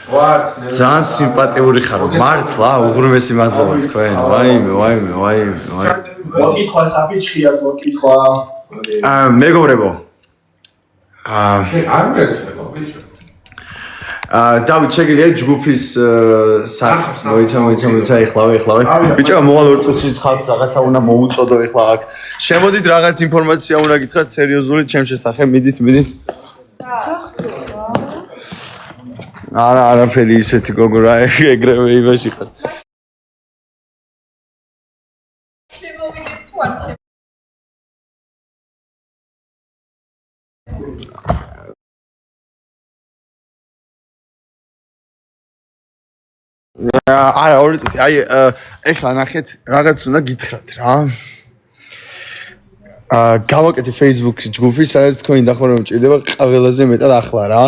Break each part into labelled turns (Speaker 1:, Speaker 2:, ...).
Speaker 1: ძალიან სიმპათიური ხარო. მართლა, უღრმესი მადლობა თქვენ. ვაიმე.
Speaker 2: მოკითხვა საფიჩხიას მოკითხვა.
Speaker 1: მეგობრებო.
Speaker 3: არ მერცხება, ბიჭო.
Speaker 1: დავით შეგიძლია ჯგუფის მოიცა ეხლავე. ბიჭო, მოვალ 2 წუთის ხალხს რაღაცა უნდა მოუწოდო ეხლა აქ. შემოდით რაღაც ინფორმაცია უნდა გითხრათ სერიოზული ჩემ შესახებ, მიდით. არაფერი ისეთი გოგო რა ეგრევე იმაში ხარ. არა, ორი წუთი. ეხლა ნახეთ, რაღაც უნდა გითხრათ რა. გავაკეთე Facebook-ის ჯგუფი, სადაც თქვენი დახმარება მჭირდება ყველაზე მეტად ახლა რა.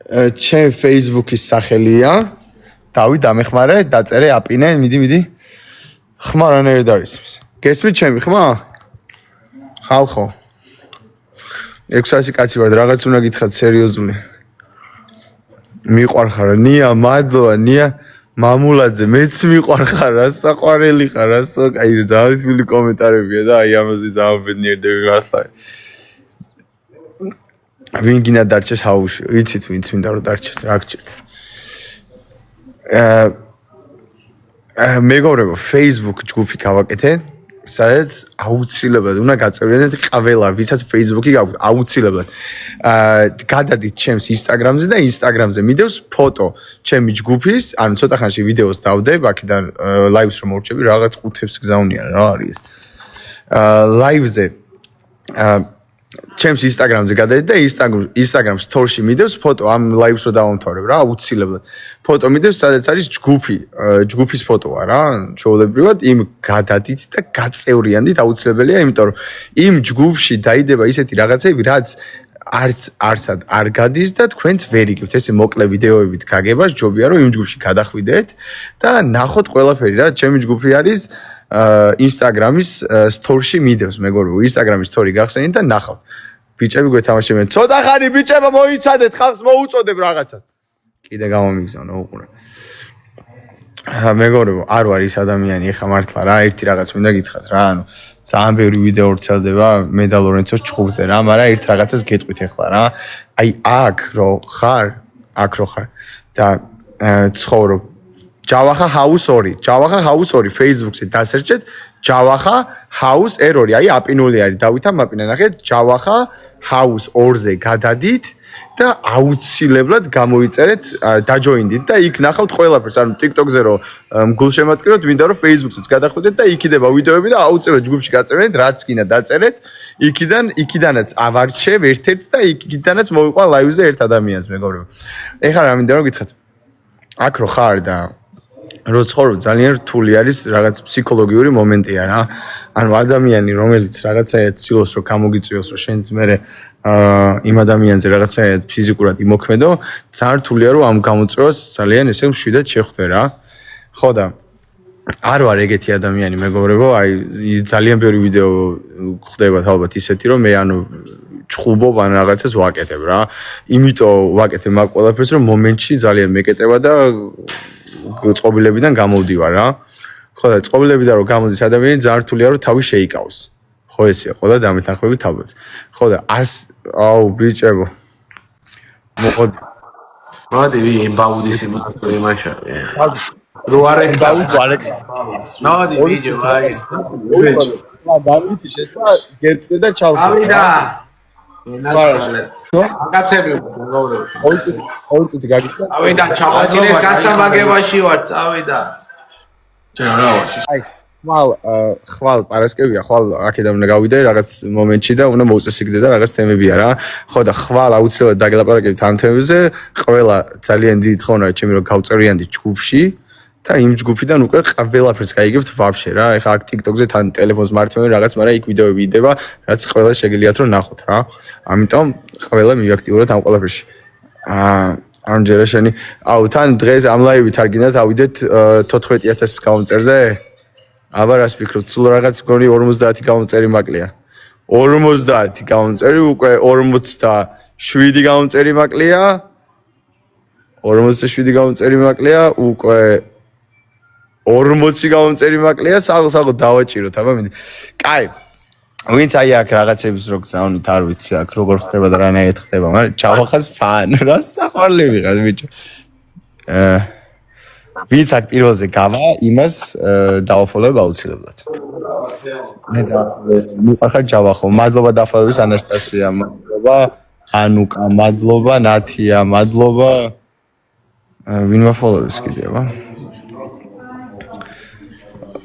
Speaker 1: ჩემ Facebook-ის სახელია. დავით დამეხმარე, დაწერე, აპინე, მიდი. ხმა რანაირად არის? გესმით ჩემი ხმა? ხალხო. 600 კაცი ვარ, რაღაც უნდა გითხრათ სერიოზული. მიყვარხარ ნია, მადლობა ნია მამულაძე, მეც მიყვარხარ, რა საყვარელი ხარ, რა აი ძალიან თბილი კომენტარებია და აი ამაზე ძალიან ბედნიერდები მართლა. ვინ გინდა დარჩეს ჰაუში? ვიცით ვინც მინდა რომ დარჩეს, რა გჭირთ. მეგობრებო, Facebook ჯგუფი გავაკეთე, სადაც აუცილებლად უნდა გაწევრიანდეთ ყველა, ვისაც Facebook-ი გაქვთ, აუცილებლად. გადადით ჩემს Instagram-ზე და Instagram-ზე მიდევს ფოტო ჩემი ჯგუფის, ანუ ცოტა ხანში ვიდეოს დავდებ, აქედან live-ს რომ მოვრჩები, რაღაც ყუთებს გზავნიან, რა არის ეს. live-ზე ჩემს Instagram-ზე გადადით და Instagram story-ში მიდევს ფოტო, ამ live-ს რო დავამთავრებ რა, აუცილებლად. ფოტო მიდევს, სადაც არის ჯგუფის ფოტოა რა, ჩვეულებრივად იმ გადადით და გაწევრიანდით აუცილებელია, იმიტომ რომ იმ ჯგუფში დაიდება ისეთი რაღაცები, რაც არცად არ გადის და თქვენც ვერ იგებთ. ესე მოკლე ვიდეოებით გაგებას, ჯობია რომ იმ ჯგუფში გადახვიდეთ და ნახოთ ყველაფერი რა, ჩემი ჯგუფი არის Instagram-ის story-ში მიდევს, მეგობრებო, Instagram-ის story გახსენით და ნახავთ. ბიჭები გვეთამაშებენ. ცოტა ხანი ბიჭებო მოიცადეთ, ხალხს მოუწოდებ რაღაცას. კიდე გამომიგზავნო უყურე. მეგობრებო, არ ვარ ის ადამიანი, ეხა მართლა რა, ერთი რაღაც მინდა გითხრათ რა, ანუ ძალიან ბევრი ვიდეო ვრცელდება მე და ლორენცოს ჩხუბზე რა, მაგრამ ერთ რაღაცას გეტყვით ეხლა რა. აი აქ რო ხარ და ცხოვრობ Javaha House 2 Facebook-ზე დასერჩეთ Javaha House error-ი, აი აპინული არის, დავითამ აპინა ნახეთ Javaha House 2-ზე გადადით და აუცილებლად გამოიწერეთ, დაჯოინდით და იქ ნახავთ ყველაფერს, ანუ TikTok-ზე რო მგულშემატკივროთ, მინდა რომ Facebook-ზეც გადახვიდეთ და იქიდება ვიდეოები და აუცილებლად ჯგუფში გაწერეთ, რაც გინდა დაწერეთ, იქიდანაც ავარჩევ ერთ-ერთს და იქიდანაც მოვიყვა live-ზე ერთ ადამიანს, მეგობრებო. ეხლა რა მინდა რომ გითხრათ. აქ რო ხარ და რო ცხოვრობ ძალიან რთული არის რაღაც ფსიქოლოგიური მომენტია რა. ანუ ადამიანი რომელიც რაღაცაერად ცდილობს რომ გამოგიწვიოს რომ შენც მე იმ ადამიანზე რაღაცაერად ფიზიკურად იმოქმედო, ძალიან რთულია რომ ამ გამოწვევას ძალიან ესე მშვიდად შეხვდე რა. ხო და არ ვარ ეგეთი ადამიანი მეგობრებო, აი ძალიან ბევრი ვიდეო ხდება ალბათ ისეთი რომ მე ანუ ჩხუბობ ან რაღაცას ვაკეთებ რა. იმიტომ ვაკეთებ მაგ ყველაფერს რომ მომენტში ძალიან მეკეტება და წყობილებიდან გამოვდივარ რა. ხო და წყობილებიდან რომ გამოდის ადამიანი ძალიან რთულია რომ თავი შეიკავს. ხო ესეა, ხო და დამეთანხმებით ალბათ. ხო და აუ ბიჭებო.
Speaker 2: მოდი ბაუდის იმაშა. რო არ
Speaker 1: ბაუძვალე.
Speaker 2: მოდი ბიჭო, აი.
Speaker 1: დავითი შევა გეტყვი და ჩავხო.
Speaker 2: ავიდა. გაცები მეგობრებო.
Speaker 1: ორი გაგიწა.
Speaker 2: ავიდა ჩავაჭირე გასამაგებაში ვარ, წავიდა. ჩვენ რა ვარ?
Speaker 1: აი, ხვალ პარასკევია, ხვალ აქედან უნდა გავიდე რაღაც მომენტში და უნდა მოუწესრიგდე და რაღაც თემებია რა. ხო და ხვალ აუცილებლად დაგელაპარაკებთ ამ თემებზე. ყველა ძალიან დიდი თხოვნაა ჩემი რომ გავწერიანდით ჯგუფში. და იმ ჯგუფიდან უკვე ყველაფერს გაიგებთ ვაფშე რა. ეხლა აქ TikTok-ზე თან ტელეფონს მართმევენ რაღაც, მაგრამ იქ ვიდეოები იდება, რაც ყველა შეგიძლიათ რომ ნახოთ რა. ამიტომ ყველა მიაქტიუროთ ამ ყველაფერში. ამჯერა შენი. აუ თან დღეს ამ ლაივით არ გინდათ ავიდეთ 14000 გამომწერზე? აბა რას ფიქრობთ? სულ რაღაც მგონი 50 გამომწერი მაკლია. 50 გამომწერი უკვე 47 გამომწერი მაკლია. 47 გამომწერი მაკლია უკვე 40 გამომწერი მაკლია საღო დავაჭიროთ აბა მინდა კაი ვინც აი აქ რაღაცებს რო გზავნით არ ვიცი აქ როგორ ხდება და რანაირად ხდება მაგრამ ჩავახას ფან რა საყვარლი ვიღარ ბიჭო ვინც აქ პირველზე გავა იმას დავაფოლოებ აუცილებლად მე და მიყარხარ ჯავახო მადლობა დაფოლოების ანასტასია მადლობა ანუკა მადლობა ნათია მადლობა ვინ მაფოლოებს კიდევა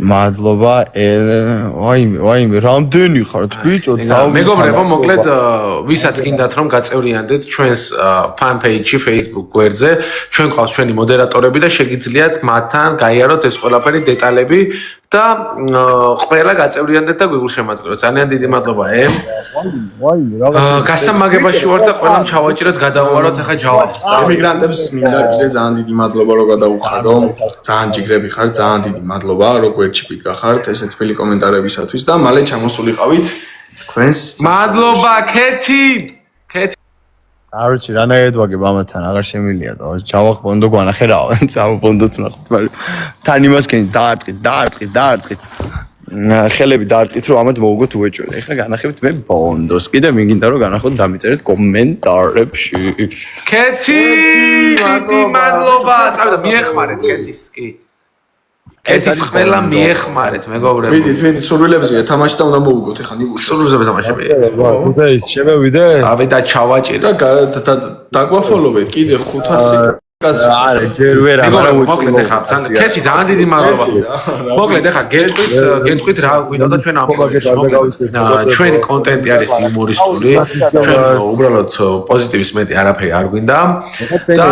Speaker 1: მადლობა ვაიმე რამდენი ხართ ბიჭო
Speaker 3: მეგობრებო მოკლედ ვისაც გინდათ რომ გაწევრიანდეთ ჩვენს fan page-ში Facebook გვერდზე ჩვენ ყავს ჩვენი მოდერატორები და შეგიძლიათ მათთან გაიაროთ ეს ყველაფერი დეტალები და ყველა გაწევრიანდეთ და გულშემატკივროთ ძალიან დიდი მადლობა
Speaker 1: ვაიმე რაღაცა
Speaker 3: გასამაგებაში ვარ და ყველამ ჩავაჭიროთ გადავუაროთ ახლა ჯავახს
Speaker 4: ემიგრანტებს მინდა კიდე ძალიან დიდი მადლობა რომ გადავუხადო ძალიან ჯიგრები ხარ ძალიან დიდი მადლობა რომ გვერდში ვიდგახართ ესეთ თბილი კომენტარებისათვის და მალე ჩამოსულიყავით თქვენს
Speaker 3: მადლობა ქეთი
Speaker 1: არ ვიცი რანაირად ვაგებ ამათთან აღარ შემილია და ჯავახ პონდო გვანახე რა წავ პონდოც ნახოთ მაგრამ თან იმას კენი დაარტყით ხელები დაარტყით რომ ამათ მოვუგოთ უეჭველი ეხლა განახებთ მე პონდოს კიდე მინდა რომ განახოთ დამიწერეთ კომენტარებში
Speaker 3: ქეთი დიდი მადლობა წავიდა მიეხმარეთ ქეთის კი ქეთის ყველა მიეხმარეთ მეგობრებო
Speaker 4: ვიდით სურვილებზეა თამაში და უნდა მოვუგოთ ეხლა ნიგუშს
Speaker 3: სურვილებზე თამაშები
Speaker 1: და ის შემევიდე
Speaker 3: ავიდა ჩავაჭირე
Speaker 4: და დაგვაფოლოვეთ კიდე 500 კაცი
Speaker 1: არა ჯერ ვერ
Speaker 3: მეგობრებო მოკლედ ეხლა ქეთი ძალიან დიდი მადლობა მოკლედ ეხლა გეტყვით რა გვინდა ჩვენ ამ ჩვენი კონტენტი არის იუმორისტული ჩვენ უბრალოდ პოზიტივის მეტი არაფერი არ გვინდა და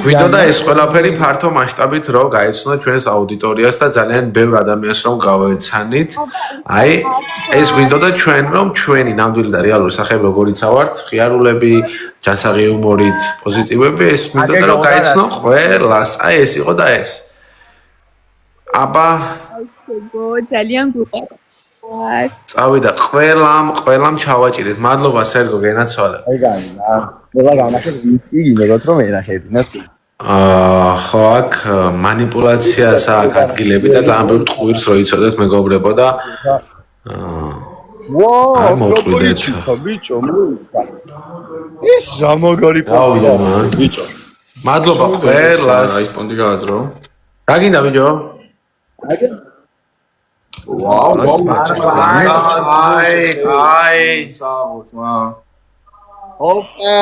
Speaker 3: გვინდა და ეს ყველაფერი ფართო მასშტაბით რომ გაეცნოთ ჩვენს აუდიტორიას და ძალიან ბევრ ადამიანს რომ გავეცანით აი ეს გვინდა და ჩვენ რომ ჩვენი ნამდვილი და რეალური სახეები როგორიც ავართ ხიარულები ჯანსაღი იუმორით პოზიტივები ეს მინდა და რომ გაეცნო ყველას აი ეს იყო და ეს აბა
Speaker 5: ძალიან გუყარს
Speaker 3: წავიდა ყველამ ჩავაჭირეთ მადლობა სერგო გენაცვალე
Speaker 1: ეგარი რა ყველა განახეთ ვინც იგინებათ რომ ერახებინათ
Speaker 3: ხო აქ მანიპულაციას აქ ადგილები და ძალიან ბევრ ტყუილს რო იცოდეთ მეგობრებო და
Speaker 1: ვაუ როგორიჩქა ბიჭო მოიწყა ის რა მაგარი პონდია ბიჭო
Speaker 3: მადლობა ყველას
Speaker 4: აი პონდი გააძრო
Speaker 3: რა გინდა ბიჭო
Speaker 4: ვაუ
Speaker 3: აი
Speaker 4: საუბრმა
Speaker 1: ოპა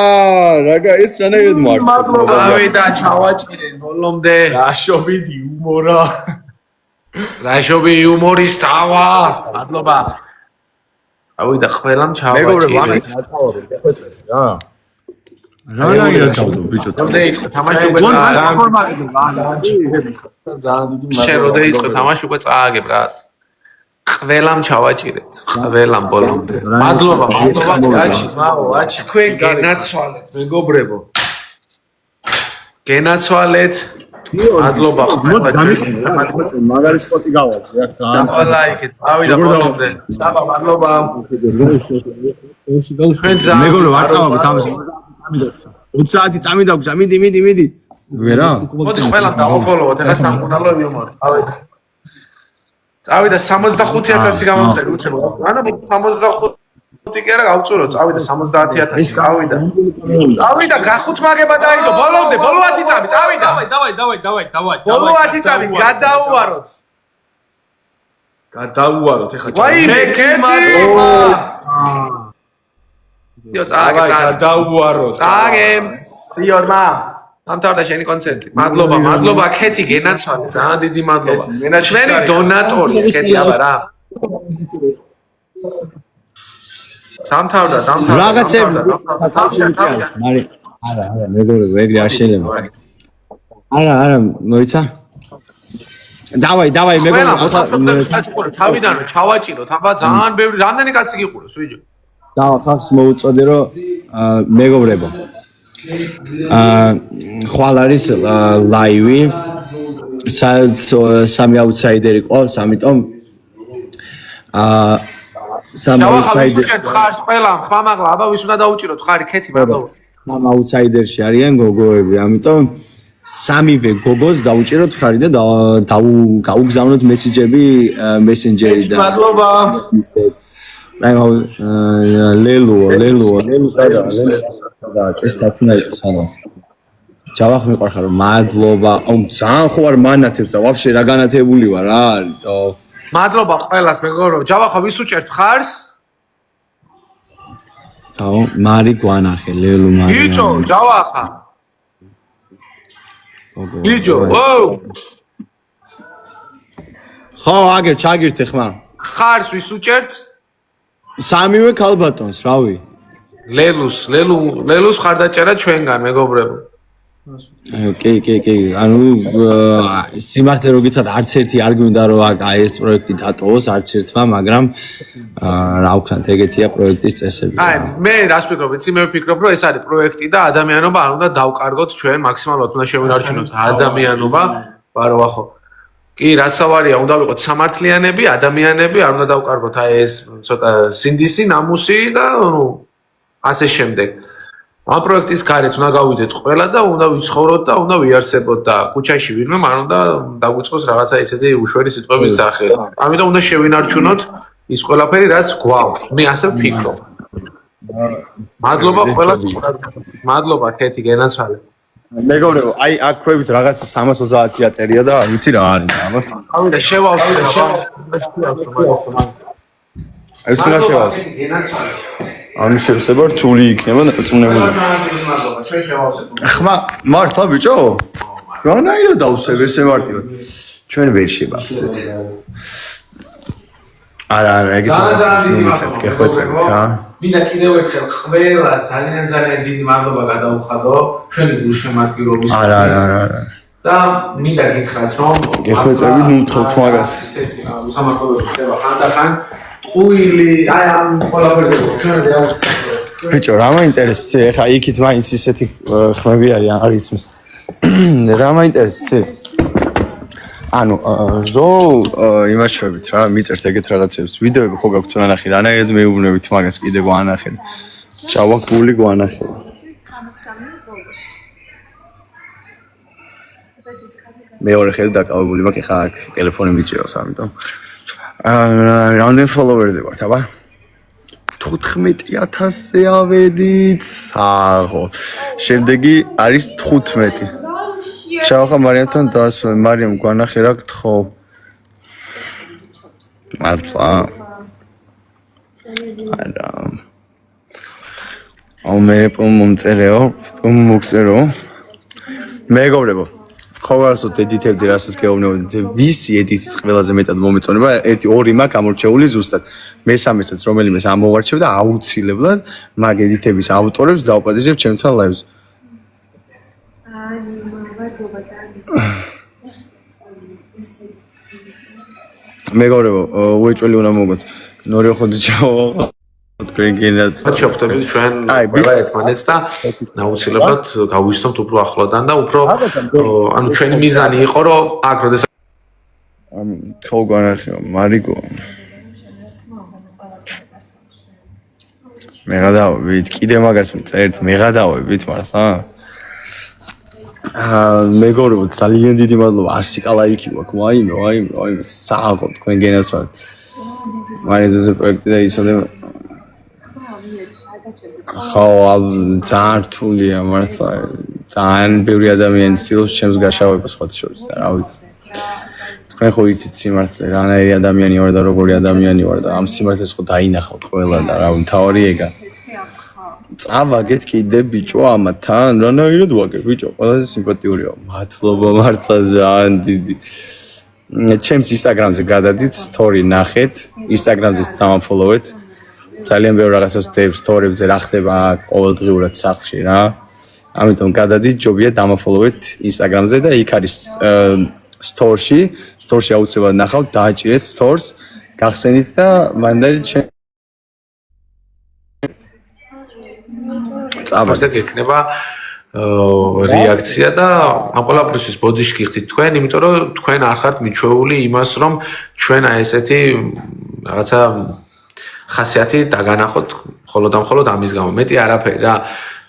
Speaker 1: რაღა ეს რანაირად მარტო
Speaker 3: ავიდა ჩავაჭირეთ ბოლომდე
Speaker 4: რაშობით იუმორა
Speaker 3: რაშობი იუმორისტავა მადლობა ავიდა ყველამ ჩავაჭირეთ
Speaker 1: რანაირად გავდო ბიჭო
Speaker 3: როდე იწყე თამაში უკვე შენ როდე იწყე თამაში უკვე წააგებ რა ყველამ ჩავაჭირეთ ყველამ ბოლომდე მადლობა
Speaker 4: ვაჩი
Speaker 3: თქვენ გენაცვალეთ მეგობრებო გენაცვალეთ მადლობა
Speaker 1: მაგარი სპოტი გავაცი აქ ძალიან
Speaker 3: ლაიქეთ ავიდა ბოლომდე
Speaker 4: საბა მადლობა
Speaker 3: თქვენ ძალიან
Speaker 1: მეგობრო არ წავაგოთ ამას 20 საათი წამიდაგვრჩა მიდი ვერა
Speaker 3: მოდი ყველამ დავაფოლოვოთ ეხლა სამკურნალო იუმორი ავიდა წავიდა 65000 გამომწერი უჩემო ანუ 65 კი არა გავწურო წავიდა 70000 წავიდა გახუთმაგება დაიდო ბოლომდე ბოლო 10 წამი წავიდა
Speaker 4: დავაი
Speaker 3: ბოლო 10 წამი გადაუაროთ
Speaker 4: ეხლა
Speaker 3: ვაიმე ქეთი იო წააგე
Speaker 4: გადაუაროთ
Speaker 3: წააგე სიოზმა ამთავრდა შენი კონცერტი მადლობა ქეთი გენაცვალე ძალიან დიდი მადლობა ჩვენი დონატორი ქეთი აბა რა დამთავრდა
Speaker 1: რაღაცები მარი არა მეგობრებო ეგრე არ შეიძლება არა მოიცა დავაი მეგობრებო
Speaker 3: თავიდანვე ჩავაჭიროთ აბა ძალიან ბევრი რამდენი კაცი გიყურებს ვიჯო
Speaker 1: ხალხს მოუწოდე რომ მეგობრებო ხვალ არის ლაივი სამი აუთსაიდერი ყავს ამიტომ სამი აუთსაიდერი
Speaker 3: ყველა ხმამაღლა აბა ვის უნდა დაუჭიროთ ხარი ქეთი მადლობა
Speaker 1: სამ აუთსაიდერში არიან გოგოები ამიტომ
Speaker 6: სამივე გოგოს დაუჭიროთ ხარი და გაუგზავნოთ მესიჯები მესენჯერი და
Speaker 4: მადლობა.
Speaker 6: ლელო და წეს თაფუნა იყო სადღაც ჯავახ მიყვარხარ რომ მადლობა ძალიან ხო არ მანათებს და ვაფშე რა განათებული ვარ რა არის თო
Speaker 3: მადლობა ყველას მეგობრო ჯავახა ვის უჭერთ ხარს
Speaker 6: თო მარი გვანახე ლელო მარი
Speaker 3: ბიჭო ჯავახა ბიჭო
Speaker 6: ხო აგერ ჩაგირთე ხმა
Speaker 3: ხარს ვის უჭერთ
Speaker 6: სამივე ქალბატონს რავი
Speaker 3: ლელუს ხარდაჭერა ჩვენგან მეგობრებო
Speaker 6: კი ანუ სიმართლე რო გითხრათ არც ერთი არ გვინდა რომ აი ეს პროექტი დატოვოს არც ერთმა მაგრამ რა ვქნათ ეგეთია პროექტის წესები
Speaker 3: აი მე რას ვფიქრობ იცი მე ვფიქრობ რომ ეს არის პროექტი და ადამიანობა არ უნდა დავკარგოთ ჩვენ მაქსიმალურად უნდა შევინარჩუნოთ ადამიანობა ბაროა ხო კი რაც ავარია უნდა ვიყოთ სამართლიანები ადამიანები არ უნდა დავკარგოთ აი ეს ცოტა სინდისი ნამუსი და ნუ ასე შემდეგ ამ პროექტის გარეთ უნდა გავიდეთ ყველა და უნდა ვიცხოვროთ და უნდა ვიარსებოთ და ქუჩაში ვინმე არ უნდა დაგვიწყოს რაღაცა ისეთი უშვერი სიტყვების სახე. ამიტომ უნდა შევინარჩუნოთ ის ყველაფერი რაც გვაქვს. მე ასე ვფიქრობ. მადლობა ყველას. მადლობა ქეთი გენაცვალე.
Speaker 1: მეგობრებო, აი აქ ქვევით რაღაცა 330-ია წერია და ვიცი რა არის ამას.
Speaker 3: ავიდა შევავსე.
Speaker 1: ეს უნდა შევავსე. ამის შესაძლებლობა რთული იქნება დაწუნებული. ხმა მართლა ბიჭო? რანაირად დავსებ ესე მარტივად. ჩვენ ვერ შევავსეთ. არა, ეგეთი მიწეთ გეხვეწებით რა.
Speaker 3: მინდა კიდევ ერთხელ ყველას ძალიან დიდი მადლობა გადაუხადო ჩვენი გულშემატკივრობის.
Speaker 1: არა.
Speaker 3: და მინდა გითხრათ რომ
Speaker 1: გეხვეწებით ნუ თხოვთ მაგას.
Speaker 3: უსამართლობები ხდება ხანდახან ტყუილი აი ამ ყველაფერზე ჩვენ რეალურად
Speaker 1: ბიჭო, რა მაინტერესებს? ეხა იქით მაინც ისეთი ხმები არის ისმის. რა მაინტერესებს? ანუ იმას შევებით რა, მიწერთ ეგეთ რაღაცებს. ვიდეოები ხო გაქვთ ნანახი, რანაირად მეუბნებით მაგას კიდე გვანახეთ. ჩავაგული გვანახეთ. მეორე ხედი დაკავებული მაქვს, ეხა აქ ტელეფონი მიჭირავს, ამიტომ. რამდენი ფოლოვერზე ვართ, აბა? 15000-ზე ავედით. საღო. შემდეგი არის 15. ჩავხა მარიამთან დაასვენ, მარიამ გვანახე რა გთხოვ. მართლა. არა. მე მომწერეო, მოგწერო. მეგობრებო, ხوارსოთ ედიტებდი რასაც გეუბნებოდი, ვისი ედიტის ყველაზე მეტად მომეწონება, 1-2 მაქვს გამორჩეული ზუსტად. მესამესაც რომელიმეს ამოვარჩევ და აუცილებლად მაგ ედიტების ავტორებს დავპატიჟებ ჩემთან ლაივზე. მეგობრებო, უეჭველი უნდა მოგოთ. ნორი ხოდი ჩავა. თქვენ გინდათ.
Speaker 3: ჩავხტებით ჩვენ ყველა ერთმანეთს და აუცილებლად გავისწრებთ უფრო ახლოდან და უფრო ანუ ჩვენი მიზანი იყო რომ აქ როდესაც
Speaker 1: ხო განახიო, მარიგო. მე გადავებით, კიდე მაგას მიწერთ, მე გადავებით მართლა. მეგობრებო, ძალიან დიდი მადლობა. 100 ლაიქი გვაქვს. ვაიმე, საღო თქვენ გენაცვალეთ. მაგაზე პროექტი და ისოდე ხო, ძალიან რთულია მართლა. ძალიან ბევრი ადამიანი ცდილობს ჩემს გაშავებას სხვა შორის და რა ვიცი. თქვენ ხო იცით სიმართლე, რანაირი ადამიანი ვარ და როგორი ადამიანი ვარ და ამ სიმართლეს ხო დაინახავთ ყველა და რა მთავარი ეგა. წავაგეთ კიდე ბიჭო ამათან, რანაირად ვაგებ ბიჭო, ყველაზე სიმპათიურია. მადლობა მართლა ძალიან დიდი. ჩემს ინსტაგრამზე გადადით, სტორი ნახეთ, ინსტაგრამზეც დამაფოლოვეთ. ძალიან ბევრი რაღაცას ვდებ სტორიებზე რა ხდება ყოველდღიურად სახლში რა. ამიტომ გადადით, ჯობია დამაფოლოვეთ ინსტაგრამზე და იქ არის სტორში აუცილებლად ნახავთ, დააჭირეთ სტორს, გახსენით და მანდარი
Speaker 3: წაბასეთ იქნება რეაქცია და ამ ყველაფერს ბოდიში გიხდით თქვენ, იმიტომ რომ თქვენ არ ხართ მიჩვეული იმას, რომ ჩვენ აი ესეთი რაღაცა ხასიათი დაგანახოთ მხოლოდ ამის გამო. მეტი არაფერი რა.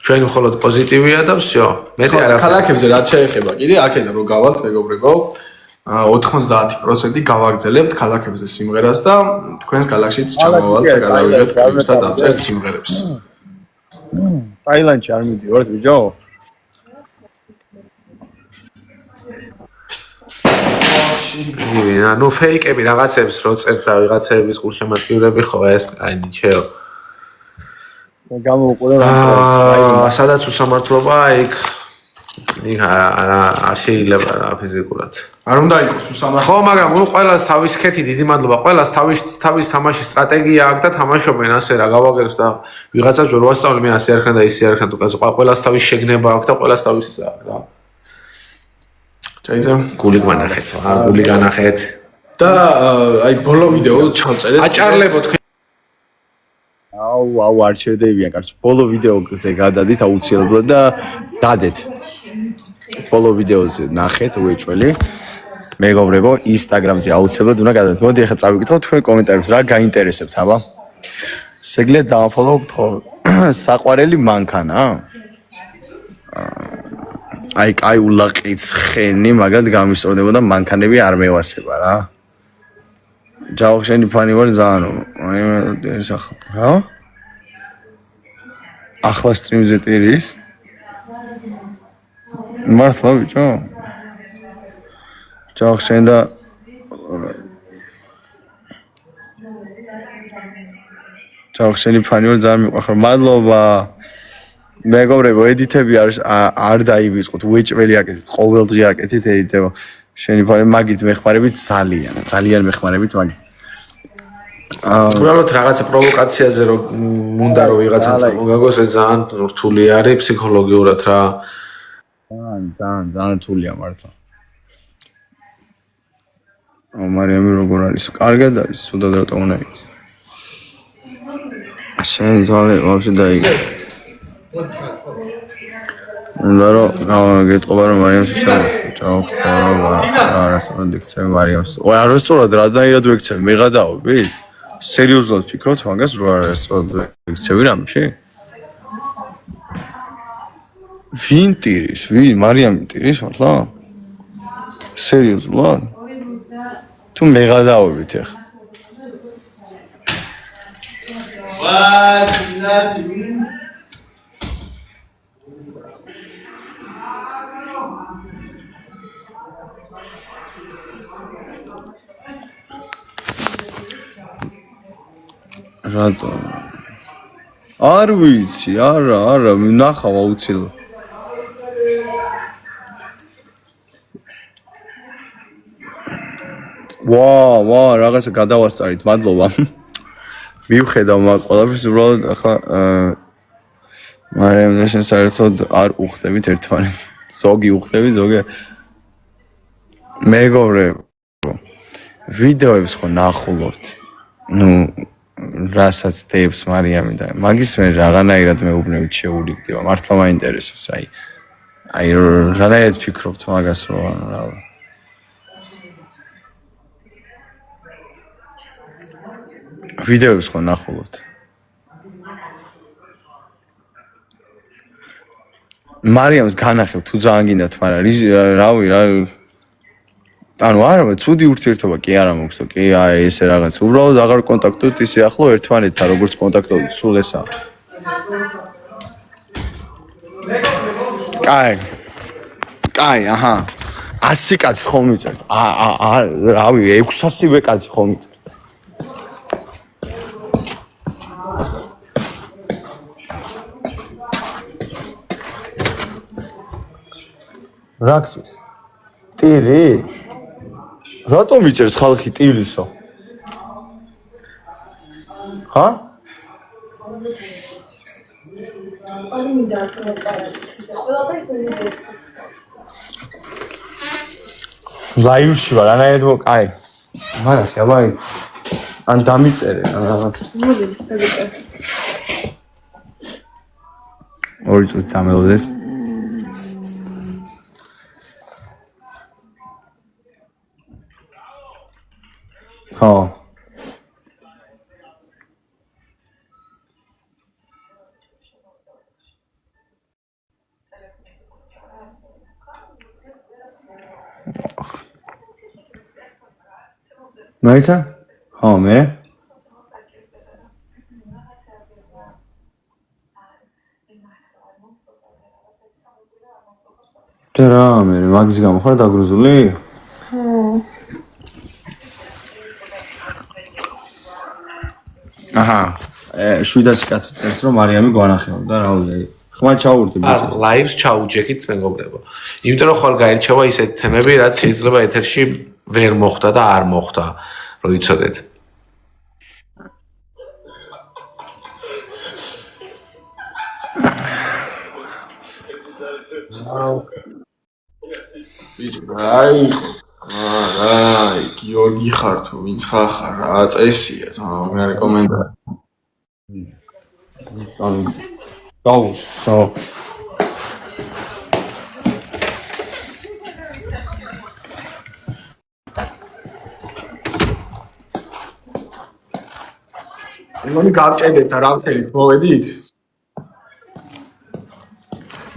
Speaker 3: ჩვენ მხოლოდ პოზიტივია და всё. მეტი არა.
Speaker 4: ქალაქებზე რაც შეეხება, კიდე აქედან რო გავალთ მეგობრებო, 90% გავაგრძელებთ ქალაქებზე სიმღერას და თქვენს გალაქსიც ჩამოვალთ და გადავიღებთ კლიპს და დავწერთ სიმღერებს.
Speaker 1: ტაილანდში არ მიდივართ ბიჭო?
Speaker 3: ნუ ფეიკები რაღაცებს რო წერთ და ვიღაცების გულშემატკივრები ხო ეს აი ნიჩეო.
Speaker 1: გამოვუყურე
Speaker 3: სადაც უსამართლობა იქ არ შეიძლება რა ფიზიკურად.
Speaker 4: არ უნდა იყოს უსამართლო.
Speaker 3: ხო, მაგრამ ნუ ყველას თავის ქეთი დიდი მადლობა. ყველას თავის თამაშის სტრატეგია აქვს და თამაშობენ ასე რა გავაგერთ და ვიღაცას ვერ ვასწავლე მე ასე არქან და ისე არქან თუ კაცო ყველას თავის შეგნება აქვს და ყველას თავის ისა რა.
Speaker 4: ჩაიძა
Speaker 3: გული განახეთ, გული განახეთ
Speaker 4: და აი ბოლო ვიდეო ჩავწერეთ.
Speaker 3: აჭარლებო თქვენ
Speaker 1: აუ არ შევდებიან კარჩ ბოლო ვიდეოზე გადადით აუცილებლად და დადეთ ბოლო ვიდეოზე ნახეთ უეჭველი მეგობრებო ინსტაგრამზე აუცილებლად უნდა გადადეთ მოდი ახლა წავიკითხოთ თქვენ კომენტარებს რა გაინტერესებთ აბა შეგიძლიათ დააფოლოვოთ ხო საყვარელი მანქანა აი ულაყიც ხენი მაგად გამისწორდებოდა მანქანები არ მევასება რა ჯავხშენი ფანი ვარ ზანო აი ეს რა ახლა სტრიმზე ტირის მართლა ბიჭო ჯავხშენ და ჯავხშენი ფანი ვარ ძალიან მიყვარხარ მადლობა მეგობრებო ედიტები არ დაივიწყოთ უეჭველი აკეთეთ ყოველდღე აკეთეთ ედიტება შენი ფანი მაგით მეხმარებით ძალიან მეხმარებით მაგით
Speaker 3: უბრალოდ რაღაცა პროვოკაციაზე რომ მუნდა რომ ვიღაცამ წამოგაგოს ეს ძალიან რთული არის ფსიქოლოგიურად რა
Speaker 1: ძალიან რთულია მართლა მარიამი როგორ არის კარგად არის სუდად რატომ უნდა იყოს შენ ძვალე ვაფშე დაიგე უნდა რომ გეტყობა რომ მარიამს შეავს ჭაოქთა არასწორად იქცევი მარიამს არასწორად რადანაირად ვექცევი მეღადაობი სერიოზულად ფიქრობთ მაგას რო არასწორად ვექცევი რამში ვინ ტირის ვინ მარიამი ტირის მართლა სერიოზულად თუ მეღადაობით ეხა რატომ არ ვიცი არა ნახავ აუცილებლად ვა რაღაცა გადავასწარით მადლობა მივხედავ მაგ ყველაფერს უბრალოდ ახლა მაგრამ შენ საერთოდ არ უხდებით ერთმანეთს ზოგი უხდები ზოგი მეგობრებო ვიდეოებს ხო ნახულობთ ნუ რასაც დებს მარიამი და მაგის მე რაღაცნაირად მეუბნებით შეურიგდება მართლა მაინტერესებს აი რანაირად ფიქრობთ მაგას რომ რა ვიდეოებს ხო ნახულობთ მარიამს განახებ თუ ძალიან გინდათ მაგრამ რავი რა ანუ არა ცუდი ურთიერთობა კი არა მოგვს კი აი ესე რაღაც უბრალოდ აღარ კონტაქტობთ ისე ახლო ერთმანეთთან როგორც კონტაქტობთ სულ ესა კაი აჰა 100 კაცი ხომ მიწერთ რავი 600-ვე კაცი ხომ მიწერთ რაკსის ტირი რატომ იწერს ხალხი ტირისო ხა ლაივში ვარ ანაერთ აი მაგრამ ხაბაი ან დამიწერე ან რაღაც ორი წუთი დამელოდეს ხო მაიცა? ხო, მე? და რა, მე მაგის გამო ხარ დაგრუზული? აჰა, 700 კაცი წერს რომ მარიამი გვანახებდა რა ვიცი. ხმა ჩაურდი.
Speaker 3: ლაივს ჩაუჯექით მეგობრებო. იმიტომ რომ ხვალ გაირჩევა ისეთი თემები, რაც შეიძლება ეთერში ვერ მოხდა და არ მოხდა, რომ იცოდეთ.
Speaker 4: აი გიორგი ხარ თუ ვინც ხარ რა წესია მე რეკომენდა
Speaker 1: დაუსო
Speaker 4: იმონი გავჭედეთ რა ვთქვით მოვედით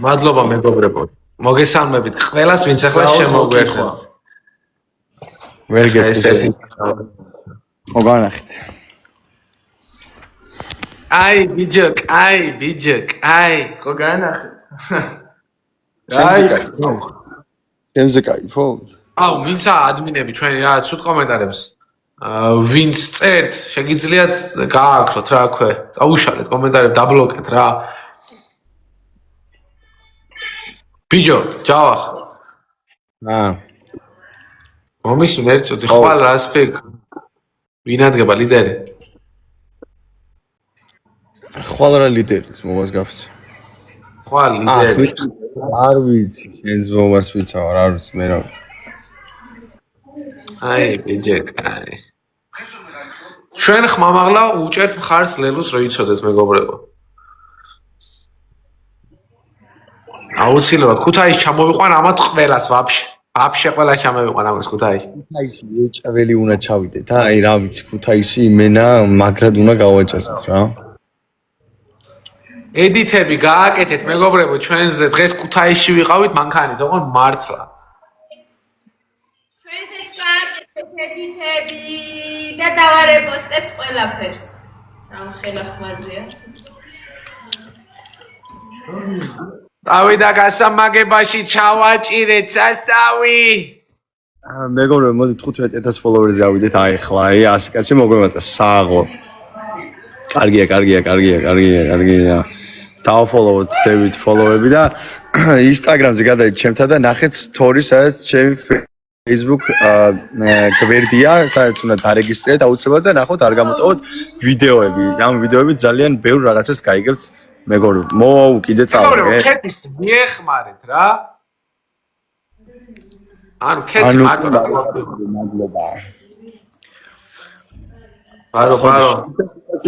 Speaker 3: მადლობა მეგობრებო. მოგესალმებით ყველას, ვინც ახლა შემოგვერთდით.
Speaker 1: ვერ გეტყვით. მოგანახეთ.
Speaker 3: აი ბიჯოკ,
Speaker 4: ხო განახეთ
Speaker 3: აი
Speaker 1: ჩემზე кайფო?
Speaker 3: აუ, ვინცა ადმინები ჩვენი რა, ცუდ კომენტარებს. ვინც წერთ, შეგიძლიათ გაააქროთ რა აქვე. წაუშალეთ კომენტარებს, დაბლოკეთ რა. ბიჯო, ჯავახ. მომისმენ ერთოდი ხვალ რას ფიქ? ვინ ადგება ლიდერი?
Speaker 1: ხვალ რა ლიდერიც მომას გაფიცე.
Speaker 3: ხვალ ლიდერი.
Speaker 1: არ ვიცი, შენს მომას ვიცავ, არ ვიცი მე რა.
Speaker 3: აი, ბიჯო, აი. ჩვენ ხმამაღლა უჭერთ მხარს ლელუს რო იცოდეთ მეგობრებო. აუცილებლად ქუთაისში ჩამოვიყვან ამათ ყველას ვაფშე ყველას ჩამოვიყვან ამას ქუთაისში.
Speaker 1: ქუთაისში ეჭველი უნდა ჩავიდეთ, აი რა ვიცი, ქუთაისში იმენა მაგრად უნდა გავაჭასოთ რა.
Speaker 3: ედიტები გააკეთეთ მეგობრებო ჩვენზე დღეს ქუთაისში ვიყავით მანქანით, ოღონ მართლა.
Speaker 5: ჩვენზეც გააკეთეთ ედიტები და დავარეპოსტებთ ყველაფერს. ამ ხელახმაზეა.
Speaker 3: დავიდა გასამაგებაში ჩავაჭირეთ სასტავი.
Speaker 1: მეგობრებო, მოდით 15000 ფოლოვერზე ავიდეთ აი ხლა, აი 100 კაცი მოგვემატა სააღო. კარგია. დავფოლოვოთ, სევით ფოლოვები და Instagram-ზე გადაიდეთ ჩემთან და ნახეთ story-ს, სადაც ჩემი Facebook გვერდია, სადაც უნდა დარეგისტრირეთ აუცილებლად და ნახოთ არ გამოტოვოთ ვიდეოები. ამ ვიდეოებით ძალიან ბევრ რაღაცას გაიგებთ. მეგობრებო, მოუ კიდე წავიდე.
Speaker 3: მეგობრებო, ქეთის მიეხმარეთ რა. ანუ ქეთი მარტო რა.
Speaker 1: მადლობა.
Speaker 3: ბარო.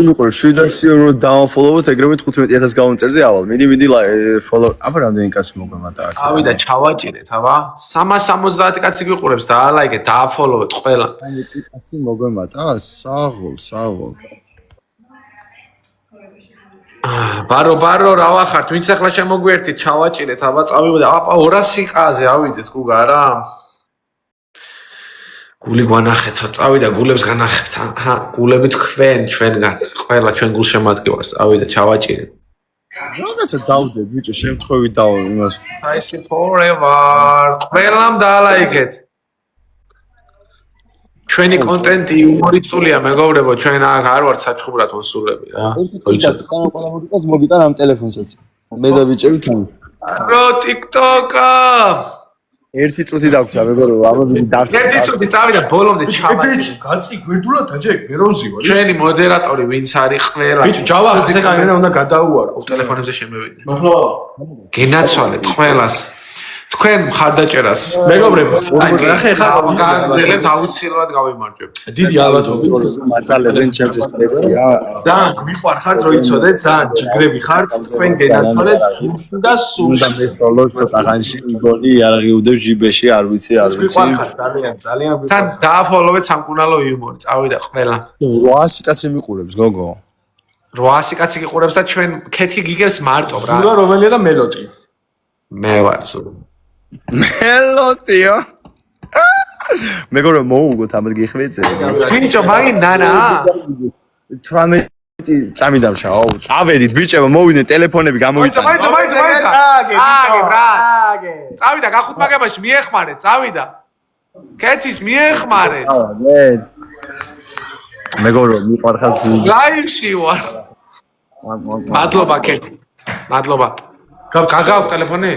Speaker 1: იმიყო 700 euro დაუნფოლოვოთ, ეგრევე 15000 გავუნწერზე ავალ. მიდი follow. აბა რამდენი კაცი მოგვემატა აქ.
Speaker 3: ავიდა ჩავაჭირეთ, აბა. 370 კაცი გიყურებს და ალაიქეთ, დააფოლოვეთ ყველა.
Speaker 1: კაცი მოგვემატა, საღოლ.
Speaker 3: ბარო რა ვახართ, ვინც ახლა შემოგვერთით, ჩავაჭირეთ, აბა წავიდეთ. აბა 200 ყაზე ავიდეთ გუგა რა. გული გვანახეთო, წავიდა გულებს განახებთ. გულები თქვენ ჩვენგან. ყველა ჩვენ გულს შემატკივარს, წავიდა ჩავაჭირეთ.
Speaker 1: რაღაცა დავდე, ბიჭო, შემთხვევით დავა იმას.
Speaker 3: Icy forever. ყველამ დაალაიქეთ. ჩვენი კონტენტი უმორიწულია მეგობრებო, ჩვენ აქ არ ვართ საჩხუბრად მოსულები რა.
Speaker 1: მოიცადე. სანაკვალა მოდიკას მოგიტან ამ ტელეფონსაც. მე და ბიჭები თან.
Speaker 3: რო TikTok-ა.
Speaker 1: ერთი წუთი დაგვრჩა მეგობრებო, ამბობი დავსა.
Speaker 3: ერთი წუთი წავიდა ბოლომდე ჩავაჭირე.
Speaker 4: კაცი გვერდულად დაჯეკ მე როზი ვარ
Speaker 3: ჩვენი მოდერატორი ვინც არის ყველა.
Speaker 4: ბიჭო ჯავა ასე კანენა უნდა გადაუარო
Speaker 3: ტელეფონებზე შემევიდე. გენაცვალეთ ყველას. თქვენ მხარდაჭერას
Speaker 4: მეგობრებო
Speaker 3: ნახე ხა გაგრძელებთ აუცილებლად გავიმარჯვებთ.
Speaker 4: დიდი ალბათობით
Speaker 1: მატალებენ ჩემს სტრესია.
Speaker 4: ძალიან გვიყვარ ხართ რო იცოდე ძალიან ჯიგრები ხართ თქვენ გენაცვალეთ და სულ
Speaker 1: მე სოლოს ტაღანში გონი არღიუდე ჟიბეში არ ვიცი.
Speaker 4: გვიყვარ ხართ ძალიან
Speaker 3: თან დააფოლოვეთ სამკურნალო იუმორი. წავიდა ყველა.
Speaker 1: 800 კაცი მიყურებს გოგო.
Speaker 3: 800 კაცი გიყურებს და ჩვენ ქეთი გიგებს მარტო რა.
Speaker 4: სულა რომელია და მელოტი
Speaker 3: მე ვარ სულ.
Speaker 1: მელოტიო. მეგობრებო, მოუგოთ ამად გიხვეწე.
Speaker 3: ბიჭო, მაგინ ნანა.
Speaker 1: 18 წამი დამშაო. წავედით ბიჭებო, მოვიდნენ ტელეფონები გამოვიტანეთ.
Speaker 3: მაიცა. წააგე, ბრატ. წავიდა გახუთმაგებაში მიეხმარე, წავიდა. კეთის მიეხმარე.
Speaker 1: მეგობრებო, მიყვარხარ
Speaker 3: ლაივში ვარ. მადლობა კეთი. მადლობა. გაგავ ტელეფონი?